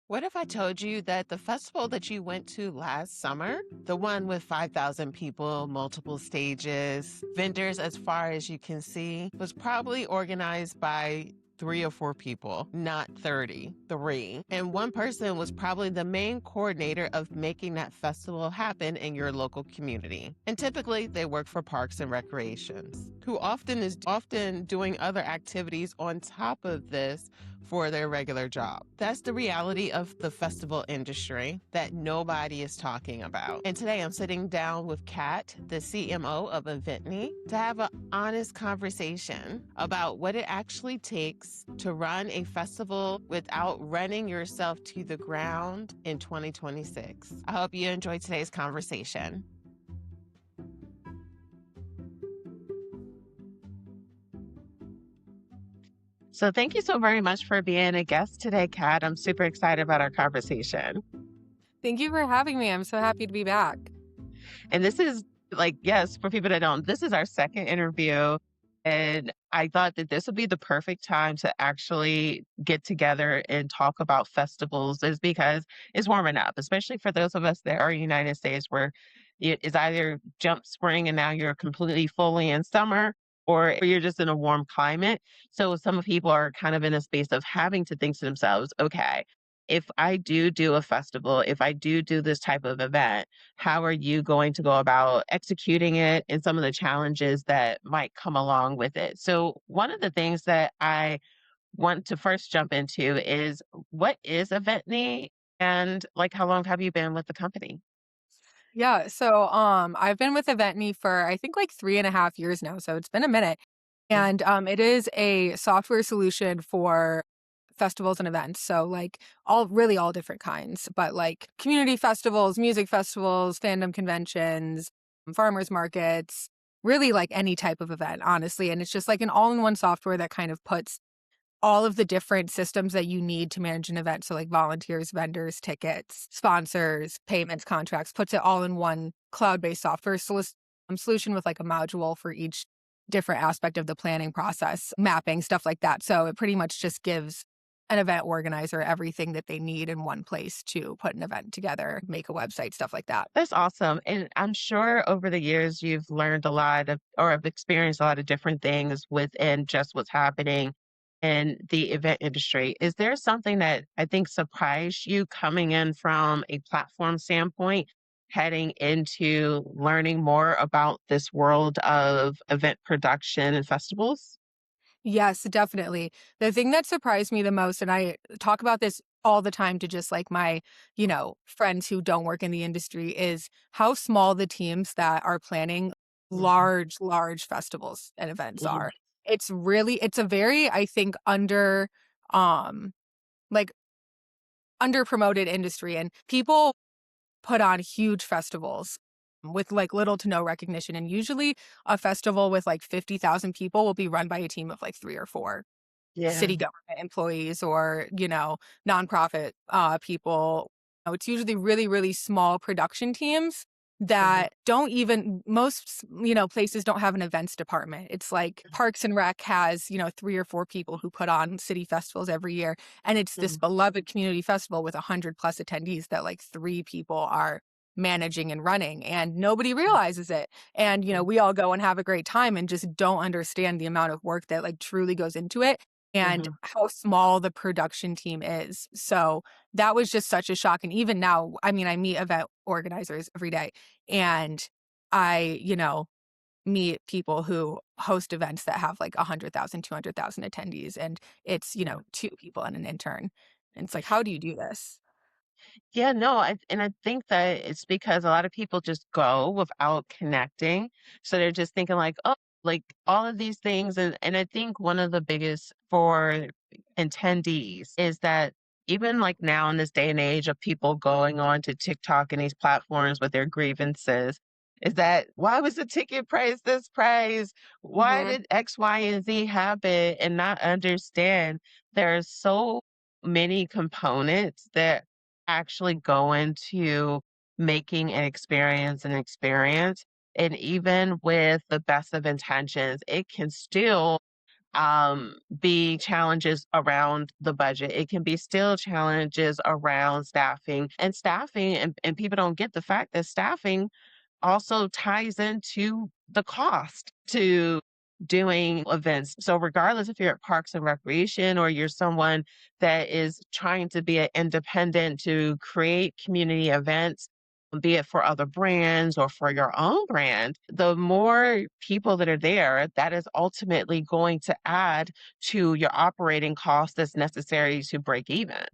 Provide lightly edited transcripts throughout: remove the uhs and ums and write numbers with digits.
What if I told you that the festival that you went to last summer, the one with 5,000 people, multiple stages, vendors as far as you can see, was probably organized by 3 or 4 people, not 33. And one person was probably the main coordinator of making that festival happen in your local community. And typically they work for Parks and Recreations, who often doing other activities on top of this for their regular job. That's the reality of the festival industry that nobody is talking about. And today I'm sitting down with Cat, the CMO of Eventeny, to have an honest conversation about what it actually takes to run a festival without running yourself to the ground in 2026. I hope you enjoyed today's conversation. So thank you so very much for being a guest today, Kat. I'm super excited about our conversation. Thank you for having me. I'm so happy to be back. And this is yes, for people that don't, this is our second interview. And I thought that this would be the perfect time to actually get together and talk about festivals, is because it's warming up, especially for those of us that are in the United States where it is either jump spring and now you're completely fully in summer, or you're just in a warm climate. So some people are kind of in a space of having to think to themselves, okay, if I do a festival, if I do this type of event, how are you going to go about executing it and some of the challenges that might come along with it? So, one of the things that I want to first jump into is, what is Eventney, and like how long have you been with the company? Yeah, so I've been with Eventny for I think like 3.5 years now, so it's been a minute. Mhm. And it is a software solution for festivals and events. So like all different kinds, but like community festivals, music festivals, fandom conventions, farmers markets, really like any type of event, honestly. And it's just like an all-in-one software that kind of puts all of the different systems that you need to manage an event. So like volunteers, vendors, tickets, sponsors, payments, contracts, puts it all in one cloud-based software solution with like a module for each different aspect of the planning process, mapping, stuff like that. So it pretty much just gives an event organizer everything that they need in one place to put an event together, make a website, stuff like that. That's awesome. And I'm sure over the years you've learned a lot of, or have experienced a lot of different things within just what's happening in the event industry. Is there something that I think surprised you coming in from a platform standpoint, heading into learning more about this world of event production and festivals? Yes, definitely. The thing that surprised me the most, and I talk about this all the time to just like my, friends who don't work in the industry, is how small the teams that are planning Mhm, large festivals and events mhm, are. It's a very, I think, um, like under promoted industry, and people put on huge festivals with like little to no recognition. And usually a festival with like 50,000 people will be run by a team of like three or four yeah. city government employees or, nonprofit people. It's usually really, really small production teams Mhm, that don't even, most, places don't have an events department. It's like Parks and Rec has, three or four people who put on city festivals every year. And it's this mhm, beloved community festival with 100+ attendees that like three people are managing and running, and nobody mhm, realizes it. And, mhm, we all go and have a great time and just don't understand the amount of work that like truly goes into it and mhm. how small the production team is. So that was just such a shock. And even now, I mean, I meet event organizers every day, and I, meet people who host events that have like 100,000, 200,000 attendees. And it's, Yeah. two people and an intern. And it's like, how do you do this? Yeah, no, I think that it's because a lot of people just go without connecting. So they're just thinking like, oh, like all of these things. And I think one of the biggest for attendees is that even like now in this day and age of people going on to TikTok and these platforms with their grievances, is that why was the ticket price this price? Why Hmm. did X, Y, and Z happen? And not understand there's so many components that actually go into making an experience. And even with the best of intentions, it can still be challenges around the budget. It can be still challenges around staffing and people don't get the fact that staffing also ties into the cost to doing events. So regardless if you're at Parks and Recreation or you're someone that is trying to be an independent to create community events, be it for other brands or for your own brand, the more people that are there, that is ultimately going to add to your operating cost that's necessary to break even.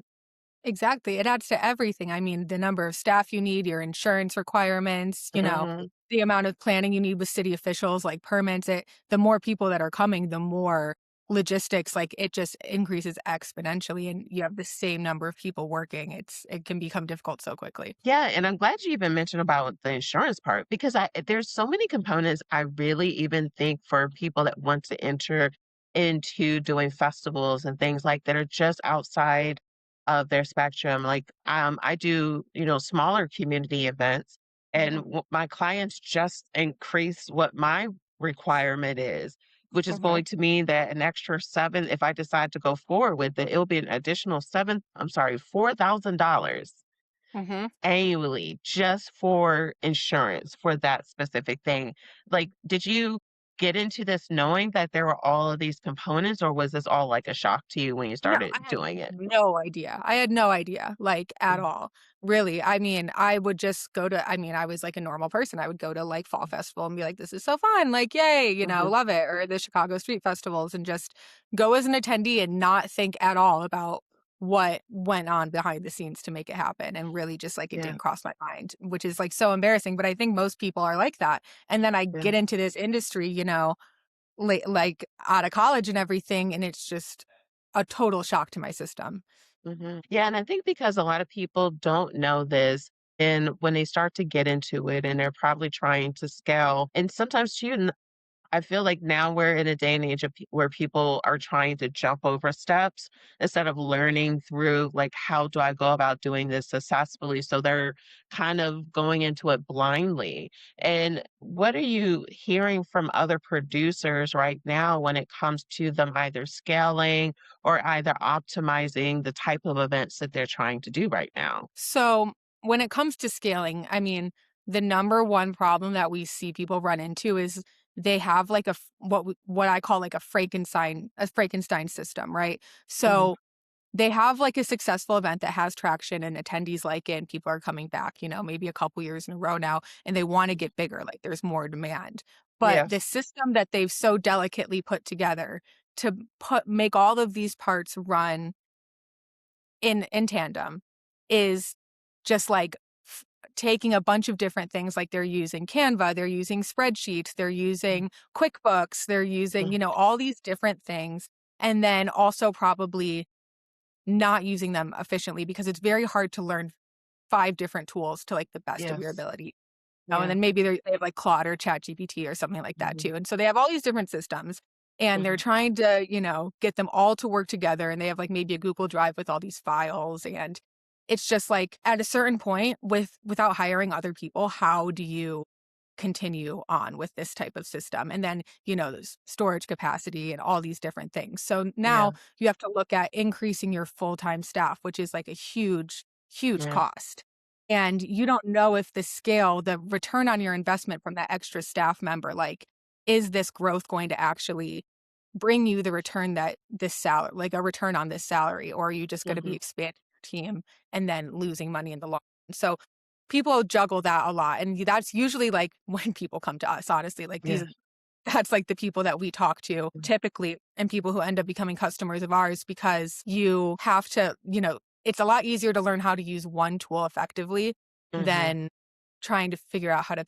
Exactly. It adds to everything. I mean, the number of staff you need, your insurance requirements, Hmm. the amount of planning you need with city officials, like permits. The more people that are coming, the more logistics, like it just increases exponentially and you have the same number of people working. It can become difficult so quickly. Yeah, and I'm glad you even mentioned about the insurance part because there's so many components I really even think for people that want to enter into doing festivals and things like that are just outside of their spectrum. Like I do, smaller community events and Mhm. my clients just increase what my requirement is, which is Mhm. going to mean that an extra seven, if I decide to go forward with it, it'll be an additional $4,000 Mhm. annually just for insurance for that specific thing. Like, did you get into this knowing that there were all of these components, or was this all like a shock to you when you No, started I had doing it? no idea. I had no idea, like, at Mm, all, really. I mean, I would just go to I mean, I was like a normal person. I would go to, like, Fall Festival and be like, "This is so fun, like, yay," mhm, love it, or the Chicago street festivals and just go as an attendee and not think at all about what went on behind the scenes to make it happen, and really just, like, it yeah, didn't cross my mind, which is, like, so embarrassing, but I think most people are like that, and then I yeah. get into this industry, like, out of college and everything, and it's just a total shock to my system. Yeah, and I think because a lot of people don't know this, and when they start to get into it, and they're probably trying to scale, and sometimes too, I feel like now we're in a day and age of where people are trying to jump over steps instead of learning through, like, how do I go about doing this successfully? So they're kind of going into it blindly. And what are you hearing from other producers right now when it comes to them either scaling or either optimizing the type of events that they're trying to do right now? So, when it comes to scaling, I mean, the number one problem that we see people run into is they have like what I call like a Frankenstein system, right? Hmm. So, they have like a successful event that has traction and attendees like it and people are coming back, maybe a couple years in a row now and they want to get bigger, like there's more demand. But the Yes. system that they've so delicately put together to make all of these parts run in tandem is just like taking a bunch of different things, like they're using Canva, they're using spreadsheets, they're using QuickBooks, they're using, Mhm. all these different things, and then also probably not using them efficiently because it's very hard to learn 5 different tools to, like, the best of your Yes. ability. Oh, and Yeah. then maybe they have, like, Claude or ChatGPT or something like that Hmm. too, and so they have all these different systems, and they're Hmm. trying to, get them all to work together, and they have, like, maybe a Google Drive with all these files, and it's just, like, at a certain point without hiring other people, how do you continue on with this type of system? And then, there's storage capacity and all these different things. So Yeah. now you have to look at increasing your full-time staff, which is, like, a huge, huge Yeah. cost. And you don't know if the return on your investment from that extra staff member, like, is this growth going to actually bring you the return that this salary, like a return on this salary, or are you just going to be Hmm. expanding your team and then losing money in the long run? So people juggle that a lot. And that's usually like when people come to us, honestly, like Yeah. that's like the people that we talk to typically and people who end up becoming customers of ours because you have to, it's a lot easier to learn how to use one tool effectively Hmm. than trying to figure out how to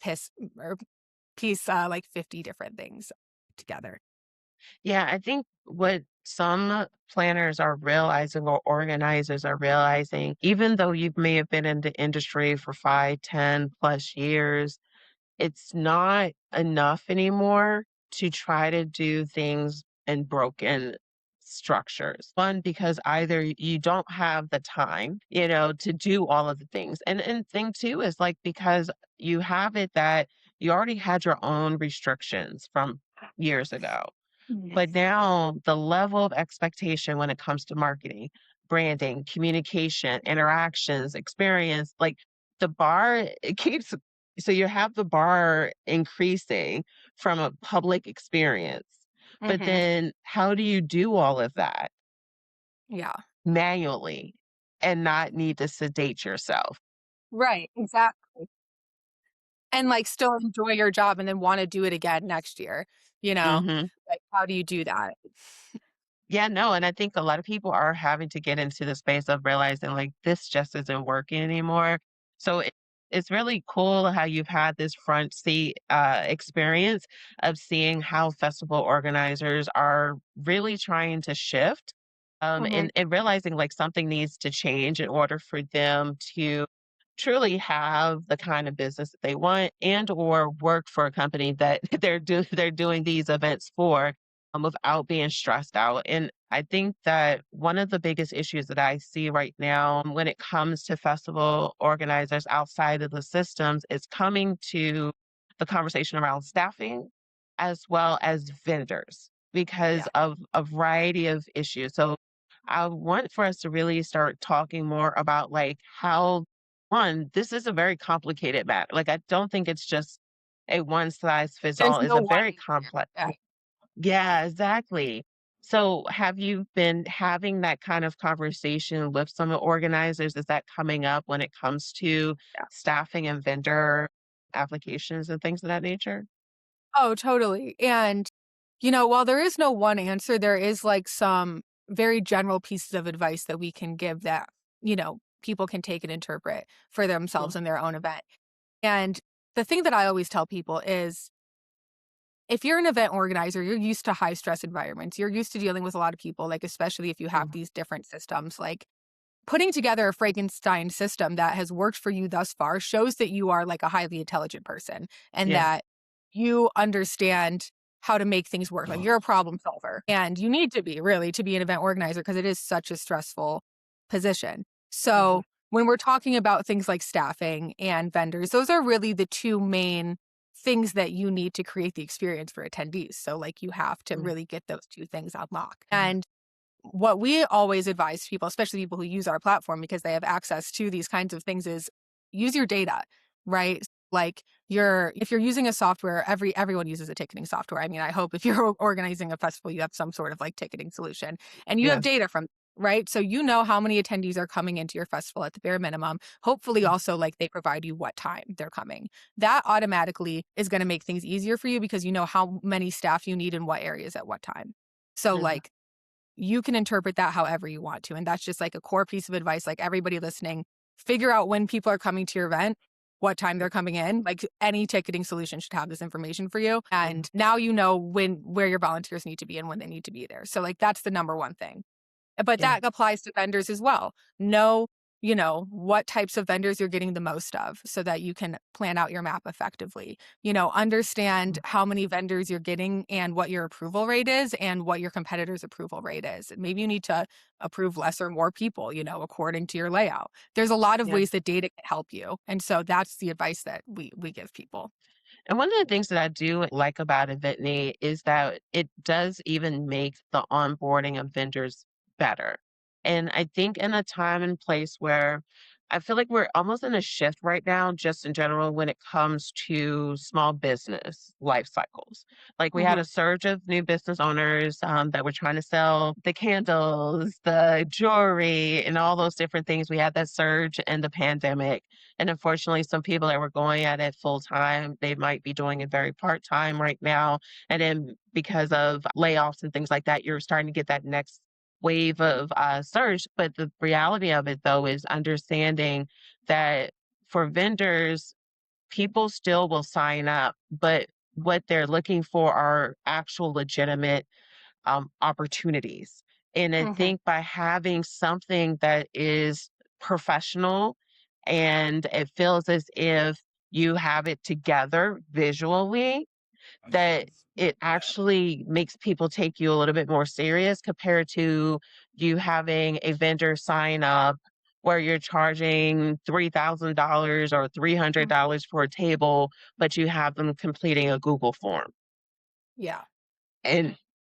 piece like 50 different things together. Yeah, I think what some planners are realizing or organizers are realizing, even though you may have been in the industry for 5, 10 plus years, it's not enough anymore to try to do things in broken structures. One, because either you don't have the time, to do all of the things. And thing two is like because you have it that you already had your own restrictions from years ago. But now the level of expectation when it comes to marketing, branding, communication, interactions, experience, like the bar, it keeps, so you have the bar increasing from a public experience. But Hmm. then how do you do all of that Yeah. manually and not need to sedate yourself? Right. Exactly. And like still enjoy your job and then want to do it again next year, you know? Hmm. Like, how do you do that? Yeah, no, and I think a lot of people are having to get into the space of realizing like this just isn't working anymore. So it's really cool how you've had this front seat experience of seeing how festival organizers are really trying to shift Hmm. and realizing like something needs to change in order for them to truly have the kind of business that they want and or work for a company that they're doing these events for without being stressed out. And I think that one of the biggest issues that I see right now when it comes to festival organizers outside of the systems is coming to the conversation around staffing as well as vendors because Yeah. of a variety of issues. So I want for us to really start talking more about like how one, this is a very complicated matter. Like I don't think it's just a one size fits There's all. It's no a one very answer. complex. Yeah. Yeah, exactly. So have you been having that kind of conversation with some organizers? Is that coming up when it comes to Yeah. staffing and vendor applications and things of that nature? Oh, totally. And, while there is no one answer, there is like some very general pieces of advice that we can give that, people can take and interpret for themselves Mm. in their own event. And the thing that I always tell people is if you're an event organizer, you're used to high stress environments. You're used to dealing with a lot of people, like, especially if you have Mm. these different systems. Like, putting together a Frankenstein system that has worked for you thus far shows that you are like a highly intelligent person and Yeah. that you understand how to make things work. Like you're a problem solver and you need to be really to be an event organizer because it is such a stressful position. Mhm. So when we're talking about things like staffing and vendors, those are really the two main things that you need to create the experience for attendees. So like you have to Mm. really get those two things unlocked. And what we always advise people, especially people who use our platform because they have access to these kinds of things, is use your data, right? Like if you're using a software, everyone uses a ticketing software. I mean, I hope if you're organizing a festival, you have some sort of like ticketing solution and you have Yes. data from right. So you know how many attendees are coming into your festival at the bare minimum. Hopefully Mm. also like they provide you what time they're coming. That automatically is going to make things easier for you because you know how many staff you need in what areas at what time. So Mhm. like you can interpret that however you want to. And that's just like a core piece of advice. Like everybody listening, figure out when people are coming to your event, what time they're coming in. Like any ticketing solution should have this information for you. Mhm. And now you know where your volunteers need to be and when they need to be there. So like that's the number one thing. But Yeah. that applies to vendors as well. Know, what types of vendors you're getting the most of so that you can plan out your map effectively. Understand Mm. how many vendors you're getting and what your approval rate is and what your competitor's approval rate is. Maybe you need to approve less or more people, according to your layout. There's a lot of Yeah. ways that data can help you. And so that's the advice that we give people. And one of the things that I do like about Eventney is that it does even make the onboarding of vendors better. And I think in a time and place where I feel like we're almost in a shift right now, just in general, when it comes to small business life cycles. Like we had Hmm. a surge of new business owners that were trying to sell the candles, the jewelry, and all those different things. We had that surge in the pandemic and unfortunately, some people that were going at it full time, they might be doing it very part time right now. And then because of layoffs and things like that, you're starting to get that next wave of surge. But the reality of it, though, is understanding that for vendors, people still will sign up, but what they're looking for are actual legitimate opportunities. And I Hmm. think by having something that is professional and it feels as if you have it together visually, that it actually makes people take you a little bit more serious compared to you having a vendor sign up where you're charging $3,000 or $300 for a table, but you have them completing a Google form. Yeah.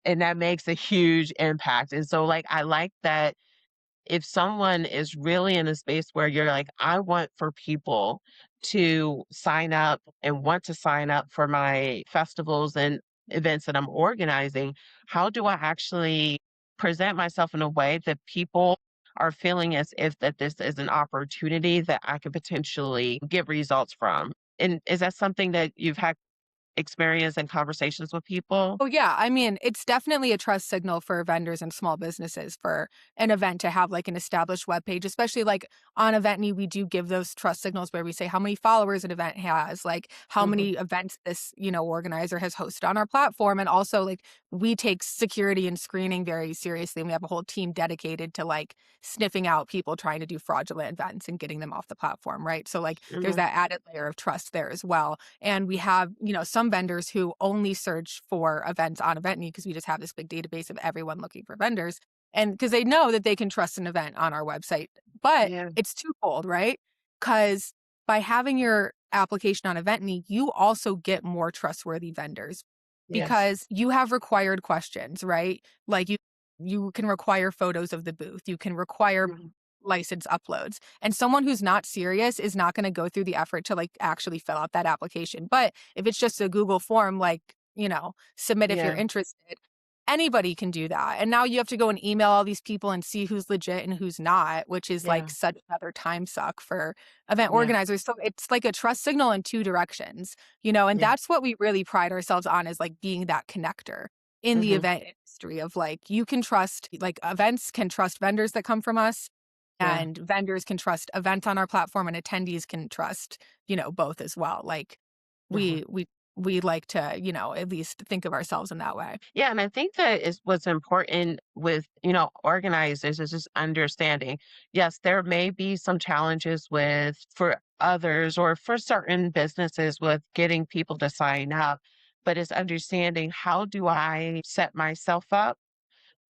And that makes a huge impact. And so, like, I like that if someone is really in a space where you're like, I want for people to sign up and want to sign up for my festivals and events that I'm organizing, how do I actually present myself in a way that people are feeling as if that this is an opportunity that I could potentially get results from? And is that something that you've had experience and conversations with people? Oh, yeah. I mean, it's definitely a trust signal for vendors and small businesses for an event to have like an established web page, especially like on Eventny, we do give those trust signals where we say how many followers an event has, like how Mhm. many events this, organizer has hosted on our platform. And also like we take security and screening very seriously. And we have a whole team dedicated to like sniffing out people trying to do fraudulent events and getting them off the platform. Right. So like there's Mhm. that added layer of trust there as well. And we have, some vendors who only search for events on Eventny because we just have this big database of everyone looking for vendors. And because they know that they can trust an event on our website. But Yeah. it's twofold, right? Because by having your application on Eventny, you also get more trustworthy vendors Yes. because you have required questions, right? Like you can require photos of the booth, you can require Mhm. license uploads. And someone who's not serious is not going to go through the effort to like actually fill out that application. But if it's just a Google form, like, submit if you're Yeah. interested, anybody can do that. And now you have to go and email all these people and see who's legit and who's not, which is like Yeah. such another time suck for event Yeah. organizers. So it's like a trust signal in two directions, and Yeah. that's what we really pride ourselves on is like being that connector in the Mhm. event industry of like you can trust like events can trust vendors that come from us Yeah. and vendors can trust events on our platform and attendees can trust, both as well. Like Mhm. we like to, at least think of ourselves in that way. Yeah, and I think that is what's important with, organizers is just understanding. Yes, there may be some challenges with for others or for certain businesses with getting people to sign up, but it's understanding how do I set myself up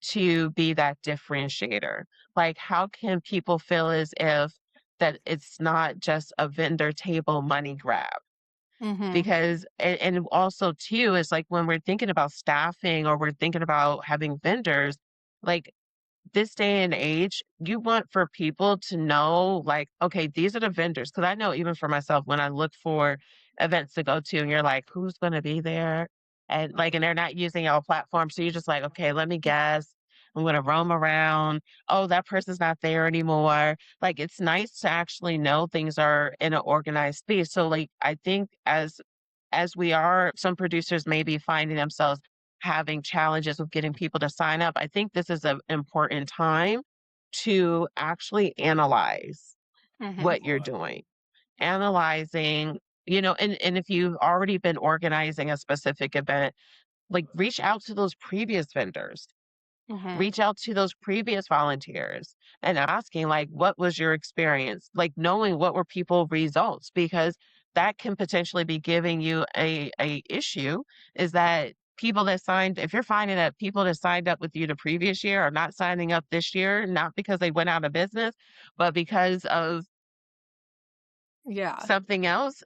to be that differentiator? Like, how can people feel as if that it's not just a vendor table money grab? Mhm. Because and also too is like when we're thinking about staffing or we're thinking about having vendors, like this day and age, you want for people to know, like, okay, these are the vendors. Cause I know even for myself, when I look for events to go to and you're like, who's going to be there? And they're not using our platform. So you're just like, okay, let me guess. I'm going to roam around. Oh, that person's not there anymore. Like, it's nice to actually know things are in an organized space. So, like, I think as we are, some producers may be finding themselves having challenges with getting people to sign up. I think this is an important time to actually analyze Mhm. what you're doing. Analyzing, and if you've already been organizing a specific event, like reach out to those previous vendors, Mhm. reach out to those previous volunteers and asking like what was your experience, like knowing what were people results, because that can potentially be giving you a issue, is that people that signed, if you're finding that people that signed up with you the previous year are not signing up this year, not because they went out of business, but because of Yeah. something else,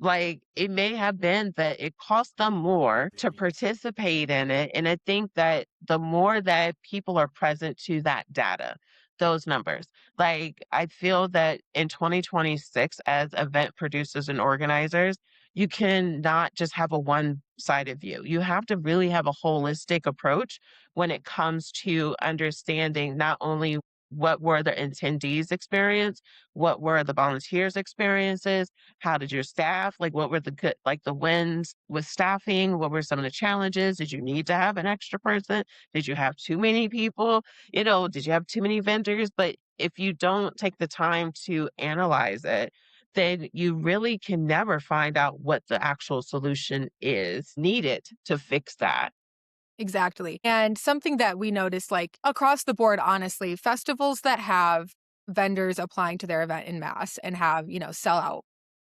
like, it may have been that it cost them more to participate in it, and I think that the more that people are present to that data, those numbers, like, I feel that in 2026 as event producers and organizers, you cannot just have a one-sided view. You have to really have a holistic approach when it comes to understanding not only what were the attendees' experience, what were the volunteers' experiences? How did your staff, like, what were the good, like the wins with staffing? What were some of the challenges? Did you need to have an extra person? Did you have too many people? Did you have too many vendors? But if you don't take the time to analyze it, then you really can never find out what the actual solution is needed to fix that. Exactly. And something that we noticed, like across the board, honestly, festivals that have vendors applying to their event in mass and have, sell out.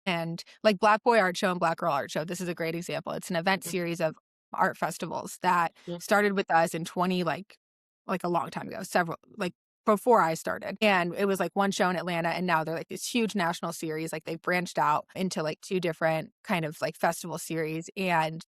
And like Black Boy Art Show and Black Girl Art Show, this is a great example. It's an event Mm, series of art festivals that mm, started with us in 20 like a long time ago, several like before I started. And it was like one show in Atlanta and now they're like this huge national series. Like they've branched out into like two different kind of like festival series and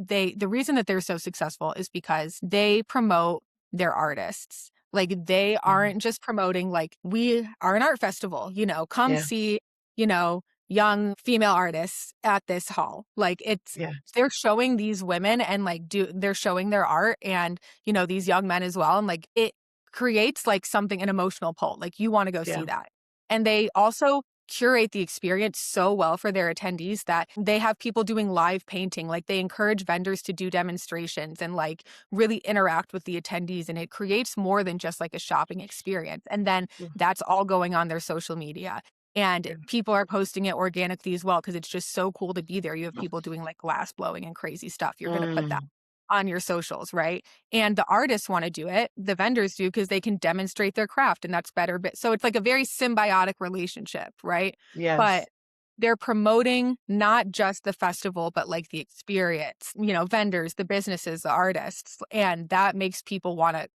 the reason that they're so successful is because they promote their artists. Like they Mhm. aren't just promoting like we are an art festival, come Yeah. see, you know, young female artists at this hall. Like it's Yeah. they're showing these women and they're showing their art and these young men as well, and like it creates like something, an emotional pull. Like you want to go Yeah. see that. And they also curate the experience so well for their attendees that they have people doing live painting. Like they encourage vendors to do demonstrations and like really interact with the attendees. And it creates more than just like a shopping experience. And then Mm. that's all going on their social media. And Yeah. people are posting it organically as well because it's just so cool to be there. You have people doing like glass blowing and crazy stuff. You're going to put that Mm. on your socials, right? And the artists want to do it, the vendors do because they can demonstrate their craft and that's better. But so it's like a very symbiotic relationship, right? But Yes. they're promoting not just the festival, but like the experience, vendors, the businesses, the artists. And that makes people want to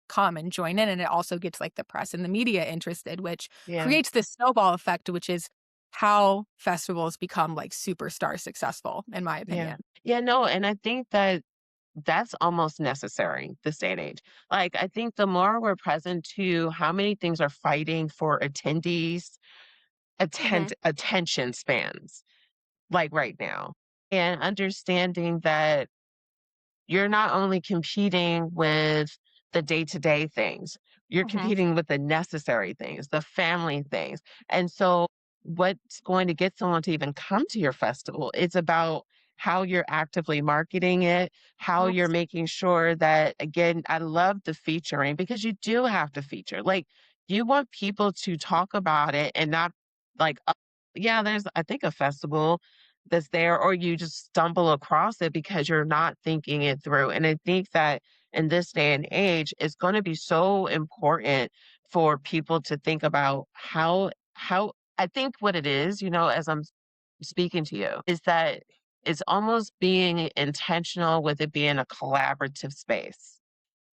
come and join in. And it also gets like the press and the media interested, which Yeah. creates this snowball effect, which is how festivals become like superstar successful, in my Yeah. opinion. Yeah, no, and I think that that's almost necessary this day and age. Like, I think the more we're present to how many things are fighting for attendees, Hmm. attention spans, like right now, and understanding that you're not only competing with the day-to-day things, you're Hmm. competing with the necessary things, the family things. And so what's going to get someone to even come to your festival, it's about how you're actively marketing it, how you're Yes. making sure that again, I love the featuring because you do have to feature. Like you want people to talk about it and not like, yeah, there's I think a festival that's there, or you just stumble across it because you're not thinking it through. And I think that in this day and age, it's going to be so important for people to think about how I think what it is, as I'm speaking to you, is that it's almost being intentional with it being a collaborative space.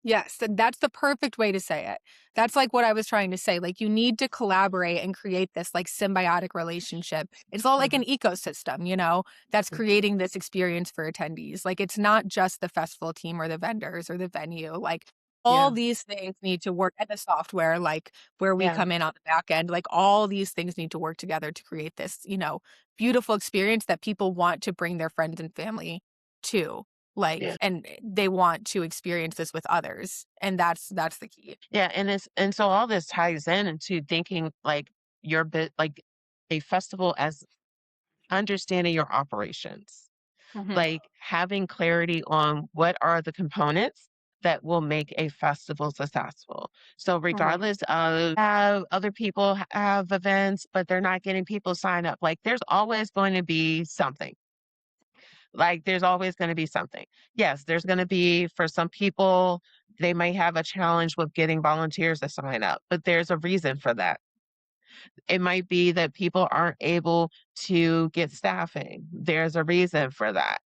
Yes, that's the perfect way to say it. That's like what I was trying to say. Like you need to collaborate and create this like symbiotic relationship. It's all like Mhm. an ecosystem, that's creating this experience for attendees. Like it's not just the festival team or the vendors or the venue. Like all Yeah. these things need to work and the software, like where we Yeah. come in on the back end, like all these things need to work together to create this, beautiful experience that people want to bring their friends and family to. Yeah. Like, and they want to experience this with others, and that's the key. Yeah, and so all this ties in into thinking like your bit like a festival as understanding your operations, Mhm, like having clarity on what are the components that will make a festival successful. So mhm. regardless of have other people have events, but they're not getting people signed up, like there's always going to be something. Like there's always going to be something. Yes, there's going to be for some people, they may have a challenge with getting volunteers to sign up, but there's a reason for that. It might be that people aren't able to get staffing. There's a reason for that.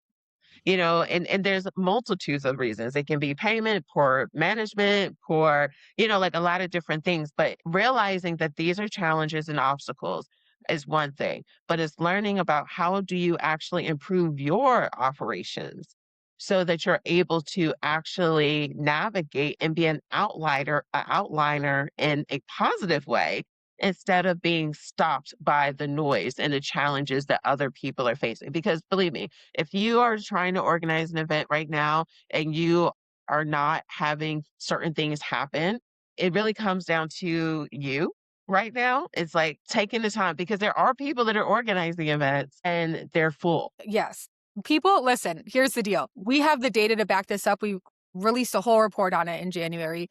And there's multitudes of reasons. It can be payment, poor management, poor, like a lot of different things. But realizing that these are challenges and obstacles is one thing, but it's learning about how do you actually improve your operations so that you're able to actually navigate and be outliner in a positive way instead of being stopped by the noise and the challenges that other people are facing. Because believe me, if you are trying to organize an event right now and you are not having certain things happen, it really comes down to you right now. It's like taking the time because there are people that are organizing events and they're full. Yes. People listen, here's the deal. We have the data to back this up. We released a whole report on it in January.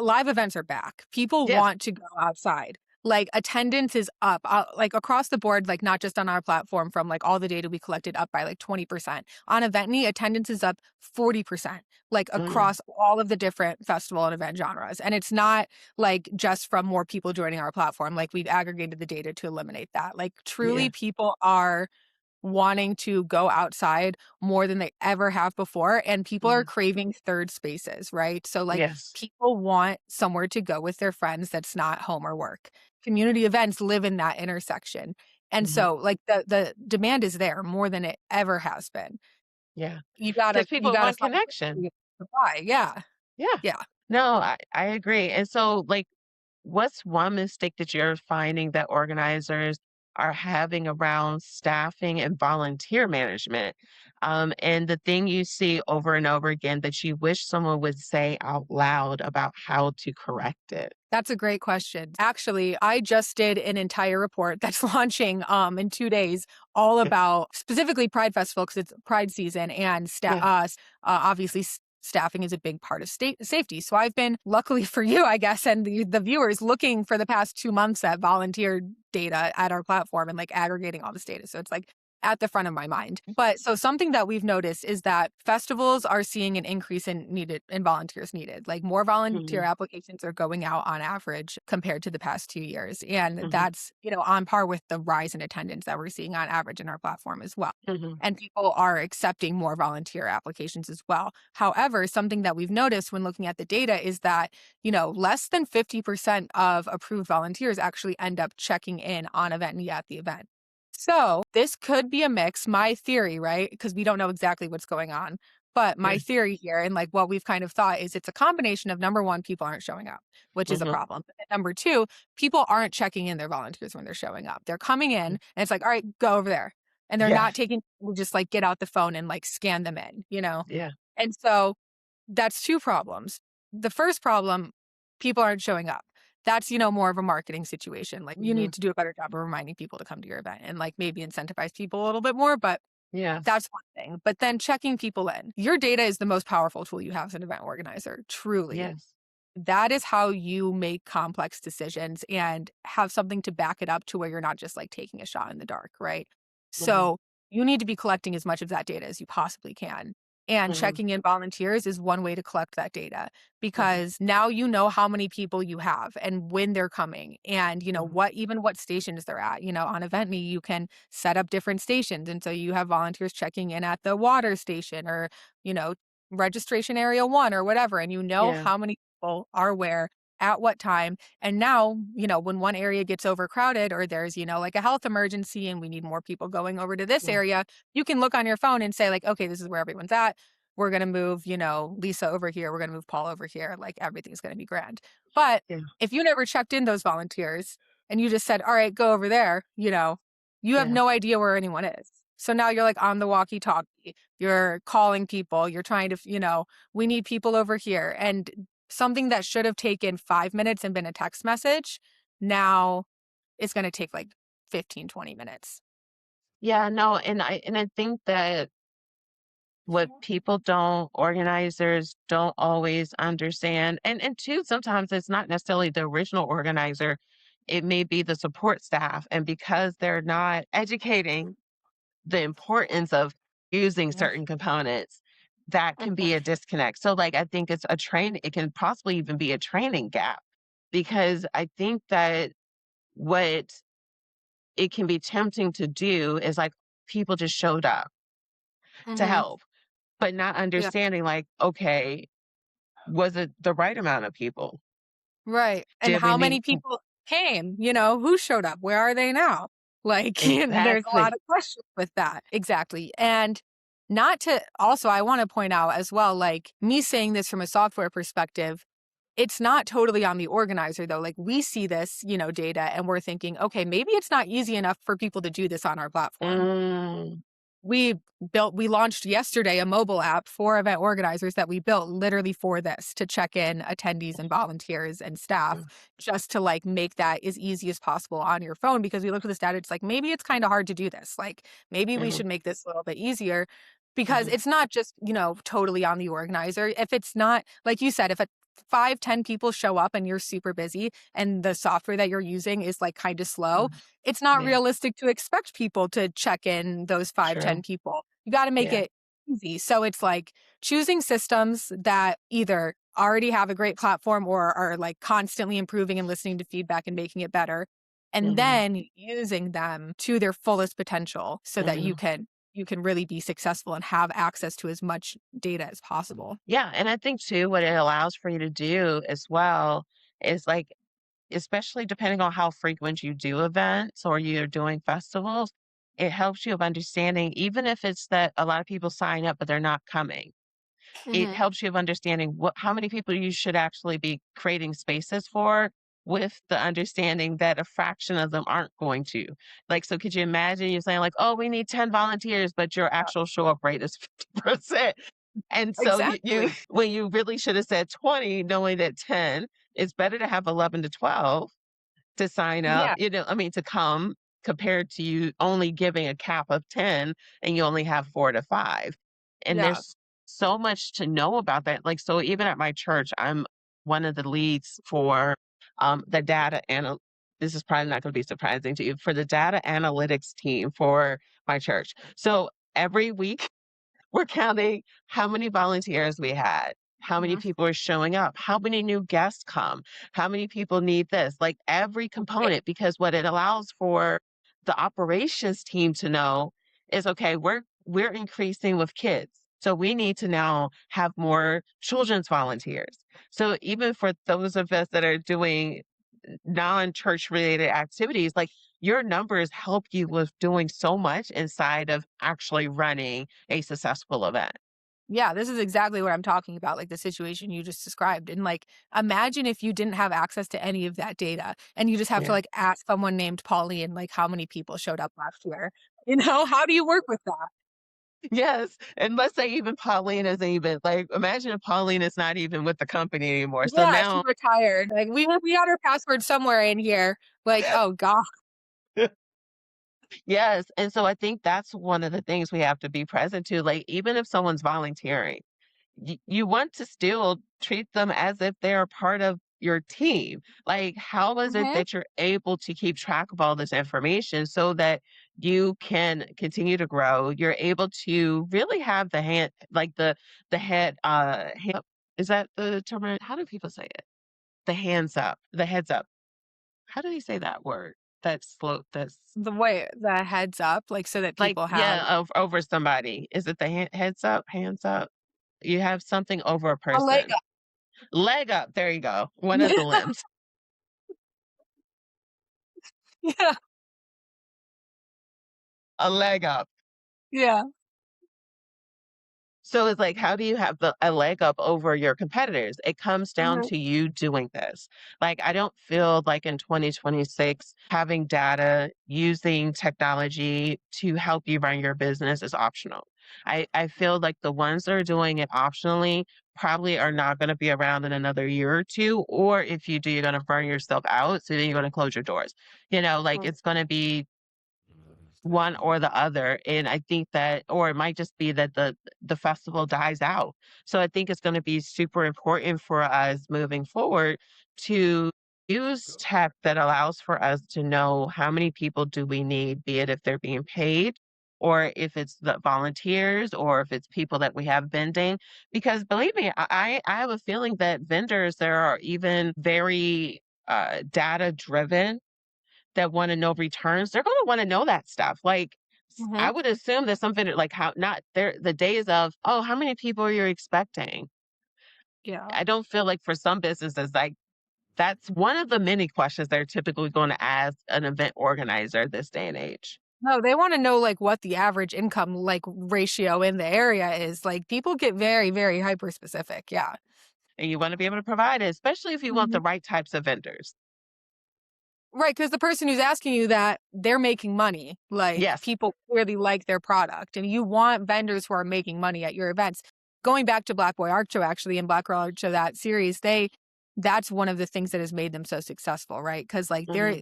Live events are back. People Yes. want to go outside. Like attendance is up, like across the board, like not just on our platform from like all the data we collected up by like 20%. On Eventny, attendance is up 40%, like Mm, across all of the different festival and event genres. And it's not like just from more people joining our platform. Like we've aggregated the data to eliminate that. Like yeah. truly people are wanting to go outside more than they ever have before. And people are Mm, craving third spaces, right? So, like, yes. people want somewhere to go with their friends that's not home or work. Community events live in that intersection. And Mhm. so, like, the demand is there more than it ever has been. Yeah. You Because people gotta want find connection. somebody to buy. Yeah. Yeah. Yeah. No, I agree. And so, like, what's one mistake that you're finding that organizers are having around staffing and volunteer management? And the thing you see over and over again that you wish someone would say out loud about how to correct it. That's a great question. Actually, I just did an entire report that's launching in 2 days all Yeah. about specifically Pride Festival because it's Pride season and Yeah. obviously staffing is a big part of state safety. So I've been luckily for you, I guess, and the viewers looking for the past 2 months at volunteer data at our platform and like aggregating all this data. So it's like at the front of my mind. But so something that we've noticed is that festivals are seeing an increase in volunteers needed. Like more volunteer Mhm. applications are going out on average compared to the past 2 years. And Mhm. that's, on par with the rise in attendance that we're seeing on average in our platform as well. Mhm. And people are accepting more volunteer applications as well. However, something that we've noticed when looking at the data is that, less than 50% of approved volunteers actually end up checking in on Eventeny at the event. So this could be a mix. My theory, right? Because we don't know exactly what's going on. But Yeah. my theory here and like what we've kind of thought is it's a combination of number one, people aren't showing up, which is a Mhm. problem. And number two, people aren't checking in their volunteers when they're showing up. They're coming in Mm. and it's like, all right, go over there. And they're Yeah. not taking just like get out the phone and like scan them in. Yeah. And so that's two problems. The first problem, people aren't showing up. That's, more of a marketing situation. Like you Mhm. need to do a better job of reminding people to come to your event and like maybe incentivize people a little bit more, but Yes. that's one thing. But then checking people in. Your data is the most powerful tool you have as an event organizer, truly. Yes. That is how you make complex decisions and have something to back it up to where you're not just like taking a shot in the dark, right? Mhm. So you need to be collecting as much of that data as you possibly can. And Mhm. checking in volunteers is one way to collect that data Mhm. because now you know how many people you have and when they're coming and Mhm. what stations they're at. On Eventme you can set up different stations and so you have volunteers checking in at the water station or, you know, registration area 1 or whatever and you know Yeah. how many people are where at what time. And now, when one area gets overcrowded or there's, like a health emergency and we need more people going over to this Yeah. area, you can look on your phone and say, like, okay, this is where everyone's at. We're going to move, Lisa over here. We're going to move Paul over here. Like everything's going to be grand. But Yeah. if you never checked in those volunteers and you just said, all right, go over there, you have Yeah. no idea where anyone is. So now you're like on the walkie talkie, you're calling people, you're trying to, we need people over here. And something that should have taken 5 minutes and been a text message, now it's going to take like 15, 20 minutes. Yeah, no, and I think that what people don't organizers don't always understand, and two, sometimes it's not necessarily the original organizer, it may be the support staff, and because they're not educating the importance of using certain components, that can be a disconnect. So, like, I think it can possibly even be a training gap because I think that what it can be tempting to do is like people just showed up to Hmm. help, but not Yeah. understanding, like, okay, was it the right amount of people? Right. And Did we how need many people came? Who showed up? Where are they now? Like, there's a lot exactly. of questions with that. Exactly. And not to also, I want to point out as well, like me saying this from a software perspective, it's not totally on the organizer though. Like we see this, data and we're thinking, okay, maybe it's not easy enough for people to do this on our platform. Mm, We launched yesterday a mobile app for event organizers that we built literally for this to check in attendees and volunteers and staff mm, just to like make that as easy as possible on your phone because we looked at the stat. It's like, maybe it's kind of hard to do this. Like maybe we mhm, should make this a little bit easier because mhm, it's not just, totally on the organizer. If it's not, like you said, if 5, 10 people show up and you're super busy and the software that you're using is like kind of slow, mhm. it's not Yeah, realistic to expect people to check in those 5, 10 true. people. You got to make Yeah, it easy. So it's like choosing systems that either already have a great platform or are like constantly improving and listening to feedback and making it better. And mhm, then using them to their fullest potential so that mhm. you can really be successful and have access to as much data as possible. Yeah, and I think too, what it allows for you to do as well is like, especially depending on how frequent you do events or you're doing festivals, it helps you of understanding, even if it's that a lot of people sign up, but they're not coming. It Hmm. helps you of understanding how many people you should actually be creating spaces for, with the understanding that a fraction of them aren't going to. Like, so could you imagine you saying like, "Oh, we need 10 volunteers," but your actual show up rate is 50%. And so you Exactly. when you really should have said 20, knowing that 10, it's better to have 11 to 12 to sign up, Yeah. I mean, to come, compared to you only giving a cap of 10 and you only have 4 to 5. And Yeah. there's so much to know about that. Like, so even at my church, I'm one of the leads for the data this is probably not going to be surprising to you, for the data analytics team for my church. So every week we're counting how many volunteers we had, how many Hmm. people are showing up, how many new guests come, how many people need this, like every Right. component, because what it allows for the operations team to know is, okay, we're increasing with kids. So we need to now have more children's volunteers. So even for those of us that are doing non-church related activities, like, your numbers help you with doing so much inside of actually running a successful event. Yeah, this is exactly what I'm talking about, like the situation you just described. And like, imagine if you didn't have access to any of that data and you just have to Yeah. like ask someone named Pauline, like how many people showed up last year. How do you work with that? Yes. And let's say even Pauline isn't even, like, imagine if Pauline is not even with the company anymore. So Yeah, she now, retired. Like we had her password somewhere in here. Like, oh god. yes. And so I think that's one of the things we have to be present to. Like, even if someone's volunteering, you want to still treat them as if they're a part of your team. Like, how is it Hmm. that you're able to keep track of all this information so that you can continue to grow? You're able to really have the hand, like the head, is that the term? How do people say it? The hands up, the heads up. How do they say that word? That's slow. That's The way the heads up, like so that like, people have yeah, over somebody. Is it the heads up, hands up? You have something over a a leg person. up. Leg up, there you go, one of the limbs. Yeah. A leg up. Yeah. So it's like, how do you have a leg up over your competitors? It comes down Mhm. to you doing this. Like, I don't feel like in 2026, having data, using technology to help you run your business is optional. I feel like the ones that are doing it optionally probably are not going to be around in another year or two. Or if you do, you're going to burn yourself out. So then you're going to close your doors. Like, Mm. it's going to be one or the other. And I think that, or it might just be that the festival dies out. So I think it's going to be super important for us moving forward to use tech that allows for us to know how many people do we need, be it if they're being paid, or if it's the volunteers, or if it's people that we have vending. Because believe me, I have a feeling that vendors there are even very data driven, that wanna know returns. They're gonna wanna know that stuff. Like, I Mhm. would assume that something like, how not there the days of, "Oh, how many people are you expecting?" Yeah. I don't feel like for some businesses, like, that's one of the many questions they're typically gonna ask an event organizer this day and age. No, they wanna know, like, what the average income, like, ratio in the area is. Like, people get very, very hyper specific, yeah. And you wanna be able to provide it, especially if you want Mhm. the right types of vendors. Right, because the person who's asking you that, they're making money. Like, Yes. people really like their product, and you want vendors who are making money at your events. Going back to Black Boy Art Show, actually, and Black Girl Art Show, that series, that's one of the things that has made them so successful, right? Because like, Mhm.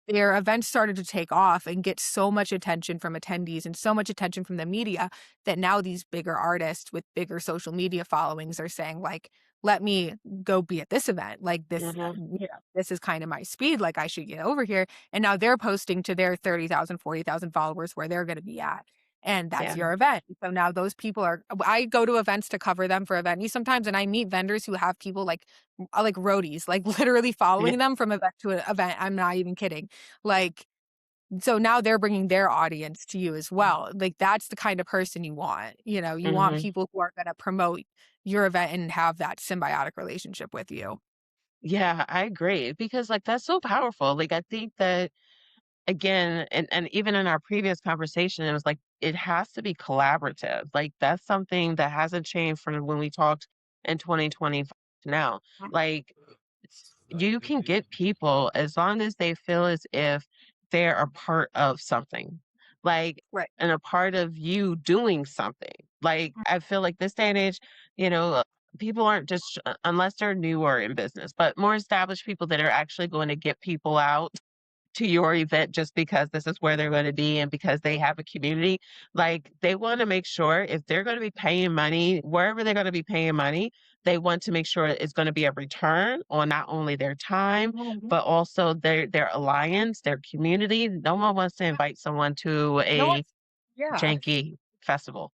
their events started to take off and get so much attention from attendees and so much attention from the media that now these bigger artists with bigger social media followings are saying, like, "Let me go be at this event. Like, Mhm. this is kind of my speed, like, I should get over here." And now they're posting to their 30,000, 40,000 followers where they're gonna be at, and that's Yeah. your event. So now those people are I go to events to cover them for Eventeny sometimes, and I meet vendors who have people like roadies, like, literally Yeah. following them from event to event, I'm not even kidding. Like, so now they're bringing their audience to you as well. Like, that's the kind of person you want, you want Mhm. people who are gonna promote your event and have that symbiotic relationship with you. Yeah, I agree, because, like, that's so powerful. Like, I think that again, and even in our previous conversation, it was like, it has to be collaborative. Like, that's something that hasn't changed from when we talked in 2020 to now. Like, you can get people as long as they feel as if they're a part of something, like, Right. and a part of you doing something. Like, I feel like this day and age, you know, people aren't just, unless they're newer in business, but more established people that are actually going to get people out to your event just because this is where they're going to be and because they have a community. Like, they want to make sure if they're going to be paying money, wherever they're going to be paying money, they want to make sure it's going to be a return on not only their time, Mhm. but also their alliance, their community. No one wants to invite someone to No a one's Yeah. janky festival.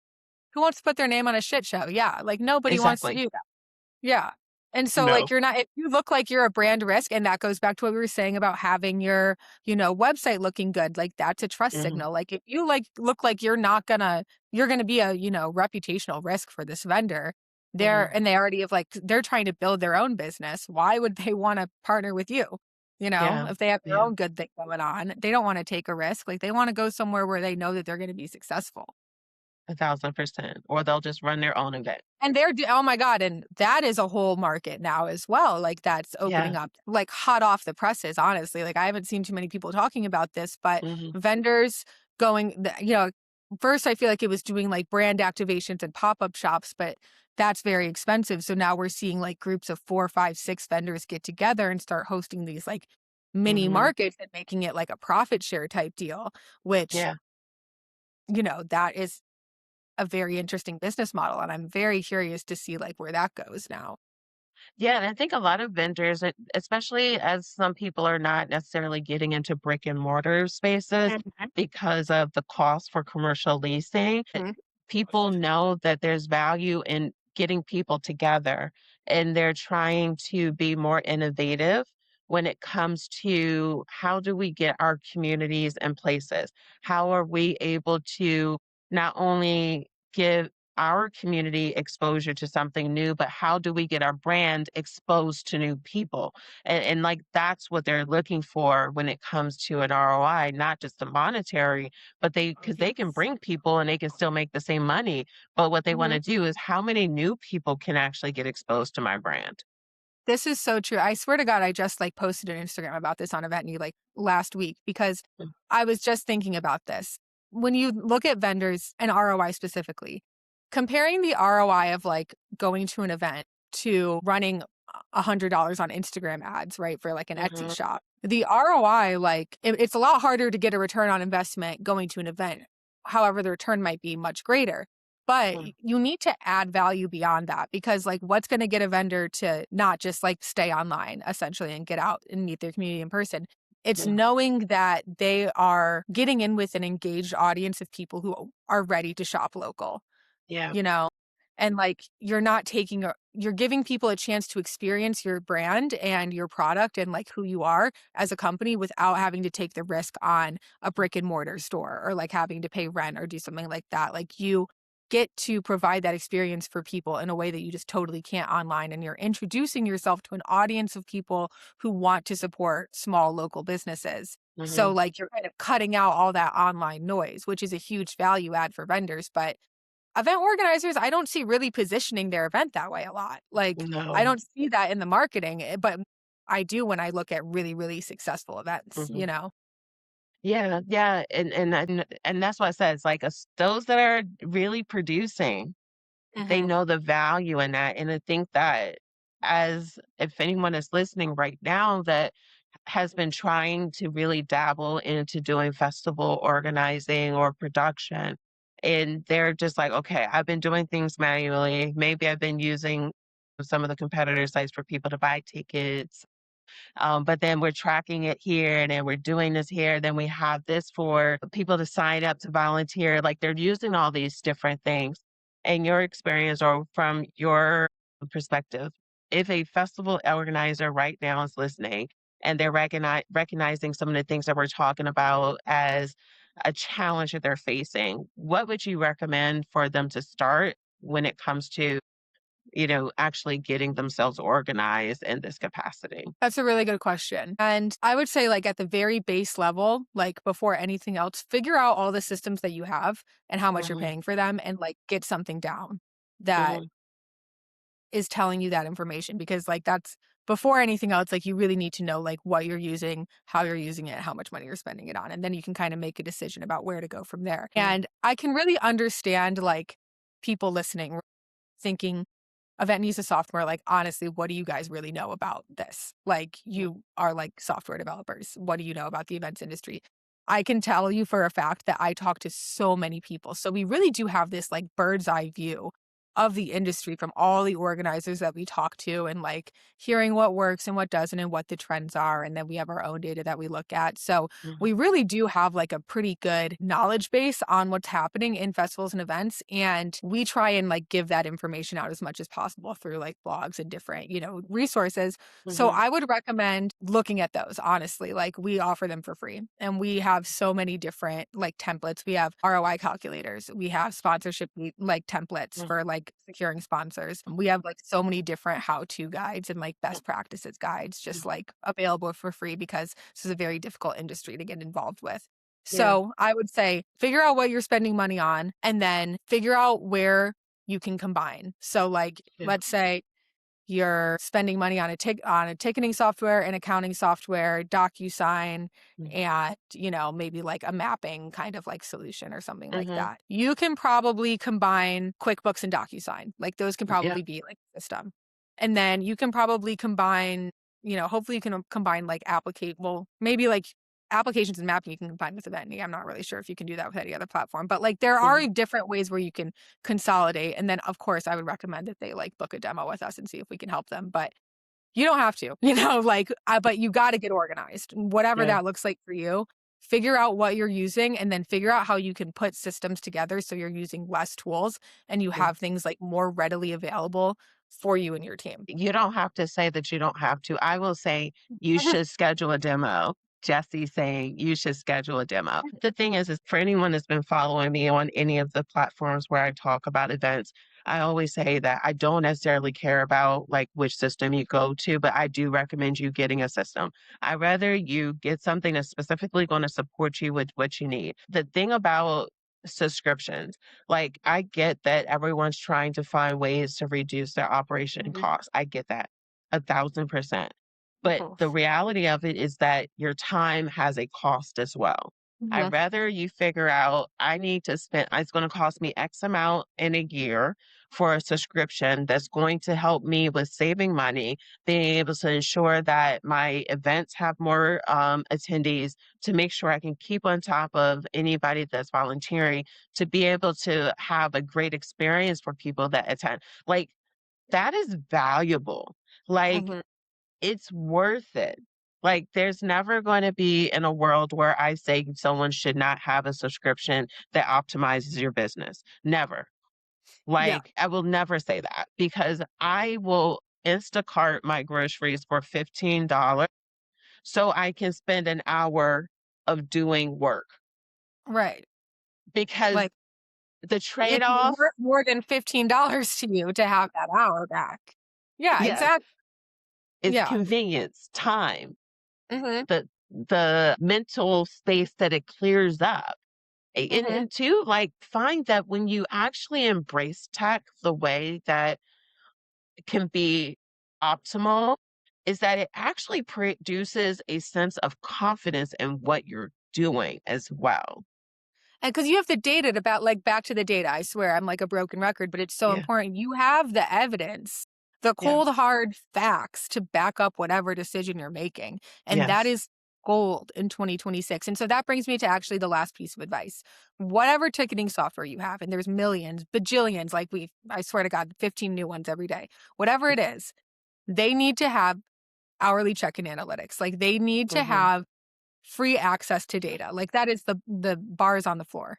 Who wants to put their name on a shit show? Yeah, like, nobody wants to Exactly. do that. Yeah. And so, No. like, you're not if you look like you're a brand risk, and that goes back to what we were saying about having your, website looking good, like, that's a trust Hmm. signal. Like, if you, like, look like you're gonna be a, reputational risk for this vendor, Hmm. they already have, like they're trying to build their own business, why would they wanna partner with you? Yeah. If they have their Yeah. own good thing going on, they don't wanna take a risk, like, they wanna go somewhere where they know that they're gonna be successful. 1,000%. Or they'll just run their own event. And oh my god, and that is a whole market now as well, like, that's Yeah. opening up, like, hot off the presses, honestly, like, I haven't seen too many people talking about this, but Hmm. vendors going the first I feel like it was doing, like, brand activations and pop-up shops, but that's very expensive, so now we're seeing, like, groups of 4, 5, 6 vendors get together and start hosting these, like, mini Hmm. markets and making it like a profit share type deal, which, Yeah. that is a very interesting business model, and I'm very curious to see, like, where that goes now. Yeah, and I think a lot of vendors, especially as some people are not necessarily getting into brick and mortar spaces Mhm, because of the cost for commercial leasing, mhm. people know that there's value in getting people together and they're trying to be more innovative when it comes to how do we get our communities and places? How are we able to not only give our community exposure to something new, but how do we get our brand exposed to new people? And like that's what they're looking for when it comes to an ROI, not just the monetary, but because they can bring people and they can still make the same money. But what they want Mhm. to do is how many new people can actually get exposed to my brand? This is so true. I swear to God, I just, like, posted an Instagram about this on Eventny, like, last week because Mm. I was just thinking about this. When you look at vendors and ROI specifically, comparing the ROI of, like, going to an event to running $100 on Instagram ads, right, for, like, an Etsy Mhm. shop. The ROI, like, it's a lot harder to get a return on investment going to an event. However, the return might be much greater. But Mm. you need to add value beyond that because, like, what's gonna get a vendor to not just, like, stay online essentially and get out and meet their community in person? It's Yeah. knowing that they are getting in with an engaged audience of people who are ready to shop local, Yeah. you know? And, like, you're giving people a chance to experience your brand and your product and, like, who you are as a company without having to take the risk on a brick and mortar store or, like, having to pay rent or do something like that. Like, you get to provide that experience for people in a way that you just totally can't online, and you're introducing yourself to an audience of people who want to support small local businesses. So, Mhm. like, you're kind of cutting out all that online noise, which is a huge value add for vendors, but event organizers, I don't see really positioning their event that way a lot. Like, I No. don't see that in the marketing, but I do when I look at really, really successful events, you Mhm. know? Yeah, yeah, and that's why I said it's like those that are really producing, they Mhm. know the value in that, and I think that as if anyone is listening right now that has been trying to really dabble into doing festival organizing or production, and they're just like, "Okay, I've been doing things manually. Maybe I've been using some of the competitor sites for people to buy tickets, but then we're tracking it here and then we're doing this here. Then we have this for people to sign up to volunteer. Like they're using all these different things. In your experience or from your perspective, if a festival organizer right now is listening and they're recognizing some of the things that we're talking about as a challenge that they're facing, what would you recommend for them to start when it comes to actually getting themselves organized in this capacity? That's a really good question. And I would say, like, at the very base level, like, before anything else, figure out all the systems that you have and how much you're Hmm. paying for them and, like, get something down that Hmm. is telling you that information because, like, that's before anything else, like, you really need to know, like, what you're using, how you're using it, how much money you're spending it on, and then you can kinda make a decision about where to go from there. And I can really understand, like, people listening thinking, Event needs a software. Like, honestly, what do you guys really know about this? Like, you are like software developers. What do you know about the events industry? I can tell you for a fact that I talk to so many people. So we really do have this like bird's eye view of the industry from all the organizers that we talk to and like hearing what works and what doesn't and what the trends are. And then we have our own data that we look at. So we really do have like a pretty good knowledge base on what's happening in festivals and events. And we try and like give that information out as much as possible through like blogs and different, resources. So Hmm. I would recommend looking at those, honestly. Like we offer them for free. And we have so many different like templates. We have ROI calculators. We have sponsorship like templates for like securing sponsors. We have like so many different how-to guides and like best practices guides just like available for free because this is a very difficult industry to get involved with. Yeah. So I would say figure out what you're spending money on and then figure out where you can combine. So like Yeah. let's say you're spending money on a ticketing software, an accounting software, DocuSign, and, maybe like a mapping kind of like solution or something like Hmm. that. You can probably combine QuickBooks and DocuSign. Like those can Yeah. probably be like a system. And then you can probably combine, hopefully you can combine like maybe like applications and mapping you can combine with Eventeny. I'm not really sure if you can do that with any other platform, but like there are different ways where you can consolidate. And then of course I would recommend that they like book a demo with us and see if we can help them. But you don't have to, but you got to get organized. Whatever Yeah. that looks like for you, figure out what you're using and then figure out how you can put systems together so you're using less tools and you Yeah. have things like more readily available for you and your team. You don't have to say that you don't have to. I will say you should schedule a demo. Jesse saying you should schedule a demo. The thing is for anyone that's been following me on any of the platforms where I talk about events, I always say that I don't necessarily care about like which system you go to, but I do recommend you getting a system. I rather you get something that's specifically going to support you with what you need. The thing about subscriptions, like, I get that everyone's trying to find ways to reduce their operation costs. I get that 1,000%. But the Mhm. reality of it is that your time has a cost as well. I'd Mhm. rather you figure out, I need to spend, it's going to cost me X amount in a year for a subscription that's going to help me with saving money, being able to ensure that my events have more attendees, to make sure I can keep on top of anybody that's volunteering, to be able to have a great experience for people that attend. Like, that is valuable. Like, Mhm. it's worth it. Like, there's never going to be in a world where I say someone should not have a subscription that optimizes your business. Never. Yeah. Like, I will never say that because I will Instacart my groceries for $15 so I can spend an hour of doing work, Right. because Like the it's trade-off, worth more than $15 to you to have that hour back. Yeah, yes, exactly. is Yeah. convenience, time, Mhm. the mental space that it clears up. And Mhm. and two, like, find that when you actually embrace tech the way that it can be optimal, is that it actually produces a sense of confidence in what you're doing as well. And because you have the data to back to the data. I swear I'm like a broken record, but it's so Yeah. important. You have the evidence, the Yeah. cold hard facts to back up whatever decision you're making. And that Yes. is gold in 2026. And so that brings me to actually the last piece of advice. Whatever ticketing software you have, and there's millions, bajillions, like I swear to God, 15 new ones every day. Whatever it is, they need to have hourly check-in analytics. Like they need to Mhm. have free access to data. Like that is the bars on the floor,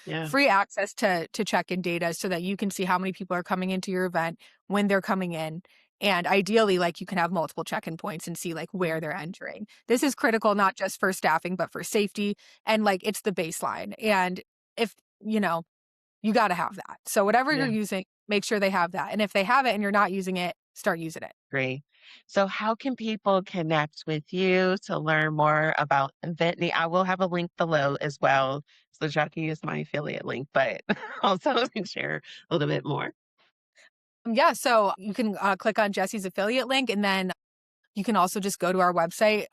Yeah. free access to check in data so that you can see how many people are coming into your event, when they're coming in. And ideally, like you can have multiple check-in points and see like where Mhm. they're entering. This is critical, not just for staffing, but for safety. And like it's the baseline. And if, you got to have that. So whatever you're Yeah. using, make sure they have that. And if they have it and you're not using it, start using it. Great. So, how can people connect with you to learn more about Eventney? I will have a link below as well, so y'all can use my affiliate link, but also share a little bit more. Yeah, so you can click on Jesse's affiliate link, and then you can also just go to our website.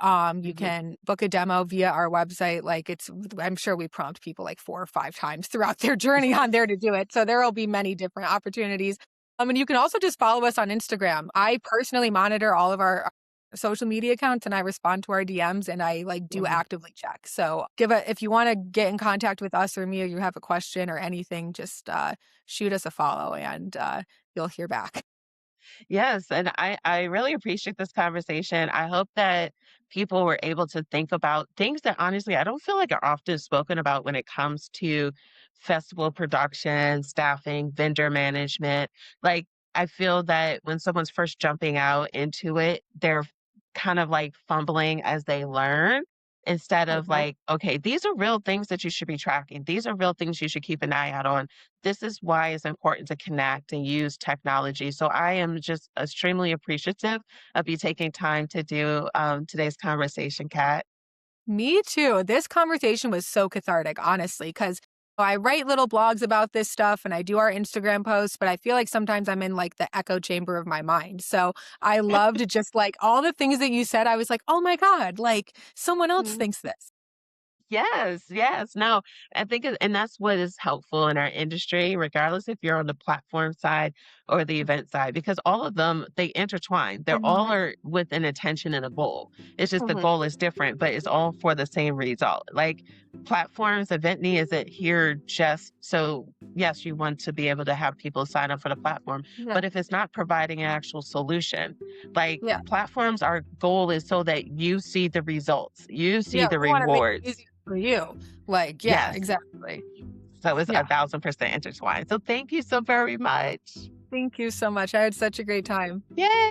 You Mhm. can book a demo via our website. Like I'm sure we prompt people like 4 or 5 times throughout their journey on there to do it. So there will be many different opportunities. And you can also just follow us on Instagram. I personally monitor all of our social media accounts and I respond to our DMs and I like do Mhm. actively check. So if you want to get in contact with us or me or you have a question or anything, just shoot us a follow and you'll hear back. Yes, and I really appreciate this conversation. I hope that people were able to think about things that honestly I don't feel like are often spoken about when it comes to festival production, staffing, vendor management. Like I feel that when someone's first jumping out into it, they're kind of like fumbling as they learn instead of Okay. like, okay, these are real things that you should be tracking. These are real things you should keep an eye out on. This is why it's important to connect and use technology. So I am just extremely appreciative of you taking time to do today's conversation, Kat. Me too. This conversation was so cathartic, honestly, because I write little blogs about this stuff and I do our Instagram posts, but I feel like sometimes I'm in like the echo chamber of my mind. So I loved just like all the things that you said. I was like, oh my God, like someone else thinks this. Yes, yes. No, I think, and that's what is helpful in our industry, regardless if you're on the platform side or the event side, because all of them, they intertwine. They're all Mhm. are with an intention and a goal. It's just the Mhm. goal is different, but it's all for the same result. Like platforms, Eventney isn't here just so, yes, you want to be able to have people sign up for the platform, Yeah. but if it's not providing an actual solution, like Yeah. platforms, our goal is so that you see the results, you see Yeah. the We want to make it rewards. easier for you. Like, yeah, Yes. exactly. So it's Yeah. 1,000% intertwined. So thank you so very much. Thank you so much. I had such a great time. Yay.